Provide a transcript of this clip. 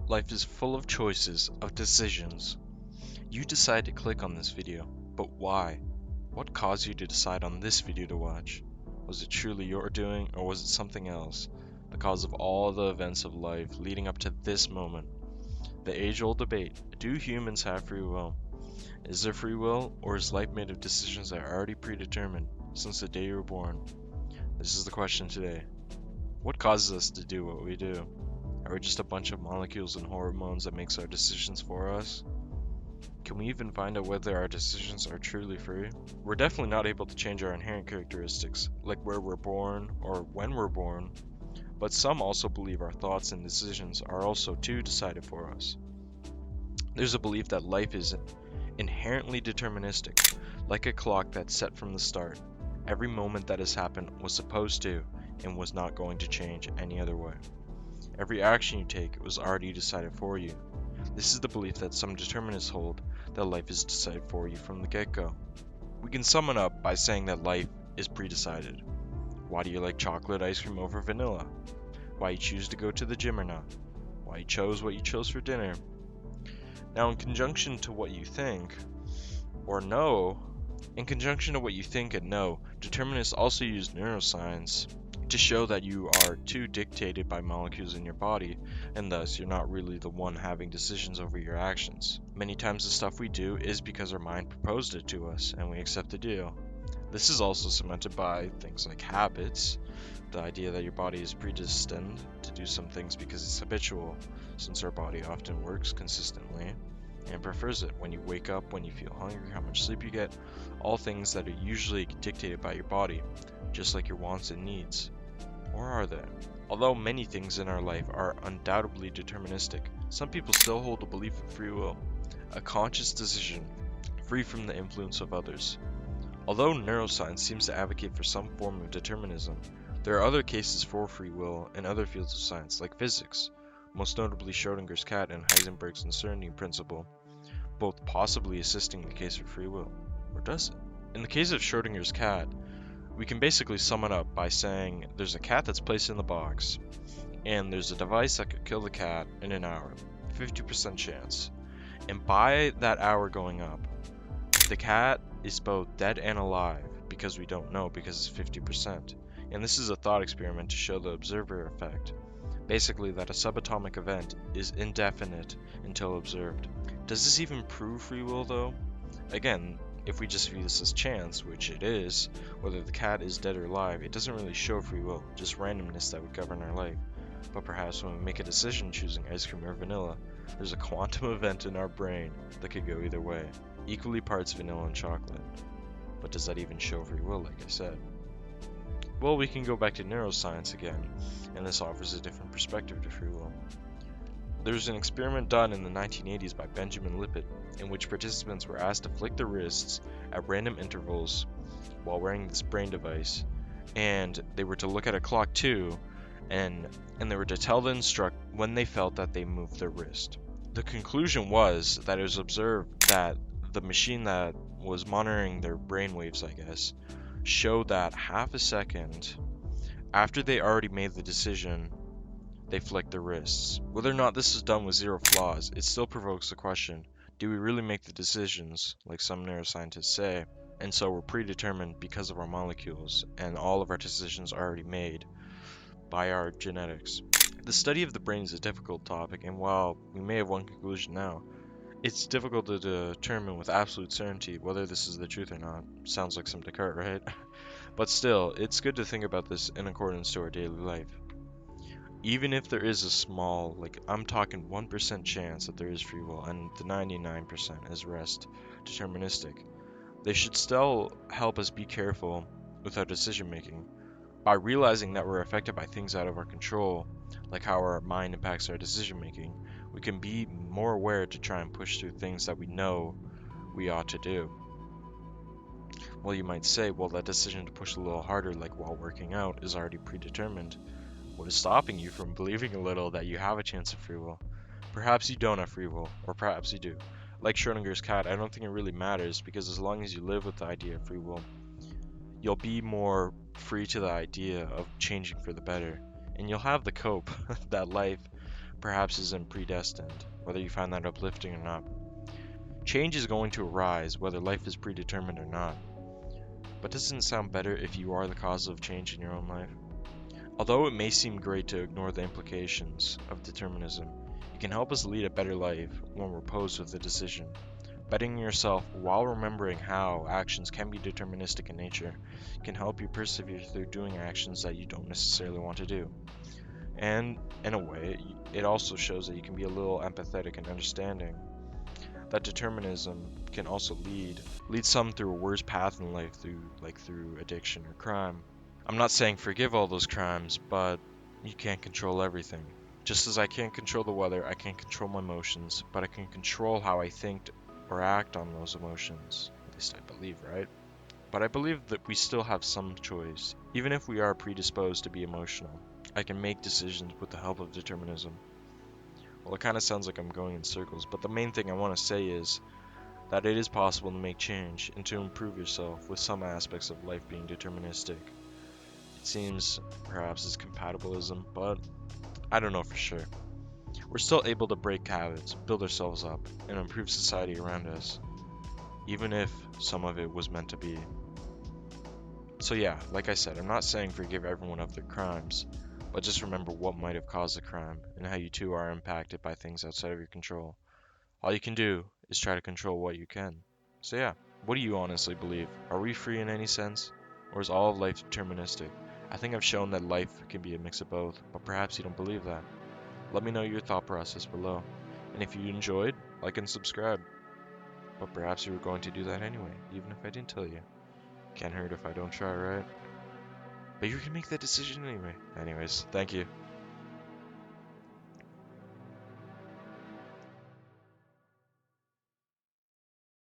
Life is full of choices, of decisions. You decide to click on this video, but why? What caused you to decide on this video to watch? Was it truly your doing, or was it something else? The cause of all the events of life leading up to this moment. The age-old debate, do humans have free will? Is there free will, or is life made of decisions that are already predetermined since the day you were born? This is the question today. What causes us to do what we do? Are we just a bunch of molecules and hormones that makes our decisions for us? Can we even find out whether our decisions are truly free? We're definitely not able to change our inherent characteristics, like where we're born or when we're born, but some also believe our thoughts and decisions are also too decided for us. There's a belief that life is inherently deterministic, like a clock that's set from the start. Every moment that has happened was supposed to and was not going to change any other way. Every action you take was already decided for you. This is the belief that some determinists hold, that life is decided for you from the get-go. We can sum it up by saying that life is pre-decided. Why do you like chocolate ice cream over vanilla? Why you choose to go to the gym or not? Why you chose what you chose for dinner? Now, in conjunction to what you think, or know, and know, determinists also use neuroscience to show that you are too dictated by molecules in your body, and thus you're not really the one having decisions over your actions. Many times the stuff we do is because our mind proposed it to us, and we accept the deal. This is also cemented by things like habits, the idea that your body is predestined to do some things because it's habitual, since our body often works consistently and prefers it. When you wake up, when you feel hungry, how much sleep you get, all things that are usually dictated by your body, just like your wants and needs. Or are they? Although many things in our life are undoubtedly deterministic, some people still hold a belief in free will, a conscious decision, free from the influence of others. Although neuroscience seems to advocate for some form of determinism, there are other cases for free will in other fields of science, like physics, most notably Schrödinger's cat and Heisenberg's uncertainty principle, both possibly assisting the case for free will. Or does it? In the case of Schrödinger's cat, we can basically sum it up by saying there's a cat that's placed in the box, and there's a device that could kill the cat in an hour, 50% chance. And by that hour going up, the cat is both dead and alive, because we don't know, because it's 50%. And this is a thought experiment to show the observer effect. Basically that a subatomic event is indefinite until observed. Does this even prove free will though? Again, if we just view this as chance, which it is, whether the cat is dead or alive, it doesn't really show free will, just randomness that would govern our life. But perhaps when we make a decision choosing ice cream or vanilla, there's a quantum event in our brain that could go either way, equally parts vanilla and chocolate. But does that even show free will, like I said? Well, we can go back to neuroscience again, and this offers a different perspective to free will. There was an experiment done in the 1980s by Benjamin Libet, in which participants were asked to flick their wrists at random intervals while wearing this brain device, and they were to look at a clock too, and they were to tell the instructor when they felt that they moved their wrist. The conclusion was that it was observed that the machine that was monitoring their brain waves, I guess, showed that half a second after they already made the decision, they flicked their wrists. Whether or not this is done with zero flaws, it still provokes the question, do we really make the decisions, like some neuroscientists say, and so we're predetermined because of our molecules, and all of our decisions are already made by our genetics? The study of the brain is a difficult topic, and while we may have one conclusion now, it's difficult to determine with absolute certainty whether this is the truth or not. Sounds like some Descartes, right? But still, it's good to think about this in accordance to our daily life. Even if there is a small, like I'm talking 1% chance that there is free will, and the 99% is rest deterministic, they should still help us be careful with our decision making. By realizing that we're affected by things out of our control, like how our mind impacts our decision making, we can be more aware to try and push through things that we know we ought to do. Well, you might say, well, that decision to push a little harder, like while working out, is already predetermined. What is stopping you from believing a little that you have a chance of free will? Perhaps you don't have free will, or perhaps you do. Like Schrödinger's cat, I don't think it really matters, because as long as you live with the idea of free will, you'll be more free to the idea of changing for the better, and you'll have the cope that life perhaps isn't predestined, whether you find that uplifting or not. Change is going to arise, whether life is predetermined or not. But doesn't it sound better if you are the cause of change in your own life? Although it may seem great to ignore the implications of determinism, it can help us lead a better life when we're posed with a decision. Betting yourself while remembering how actions can be deterministic in nature can help you persevere through doing actions that you don't necessarily want to do. And in a way, it also shows that you can be a little empathetic and understanding that determinism can also lead some through a worse path in life, through addiction or crime. I'm not saying forgive all those crimes, but you can't control everything. Just as I can't control the weather, I can't control my emotions, but I can control how I think or act on those emotions. At least I believe, right? But I believe that we still have some choice. Even if we are predisposed to be emotional, I can make decisions with the help of determinism. Well, it kind of sounds like I'm going in circles, but the main thing I want to say is that it is possible to make change and to improve yourself with some aspects of life being deterministic. It seems perhaps as compatibilism, but I don't know for sure. We're still able to break habits, build ourselves up, and improve society around us, even if some of it was meant to be. So yeah, like I said, I'm not saying forgive everyone of their crimes, but just remember what might have caused the crime and how you too are impacted by things outside of your control. All you can do is try to control what you can. So yeah, what do you honestly believe? Are we free in any sense? Or is all of life deterministic? I think I've shown that life can be a mix of both, but perhaps you don't believe that. Let me know your thought process below. And if you enjoyed, like and subscribe. But perhaps you were going to do that anyway, even if I didn't tell you. Can't hurt if I don't try, right? But you can make that decision anyway. Anyways, thank you.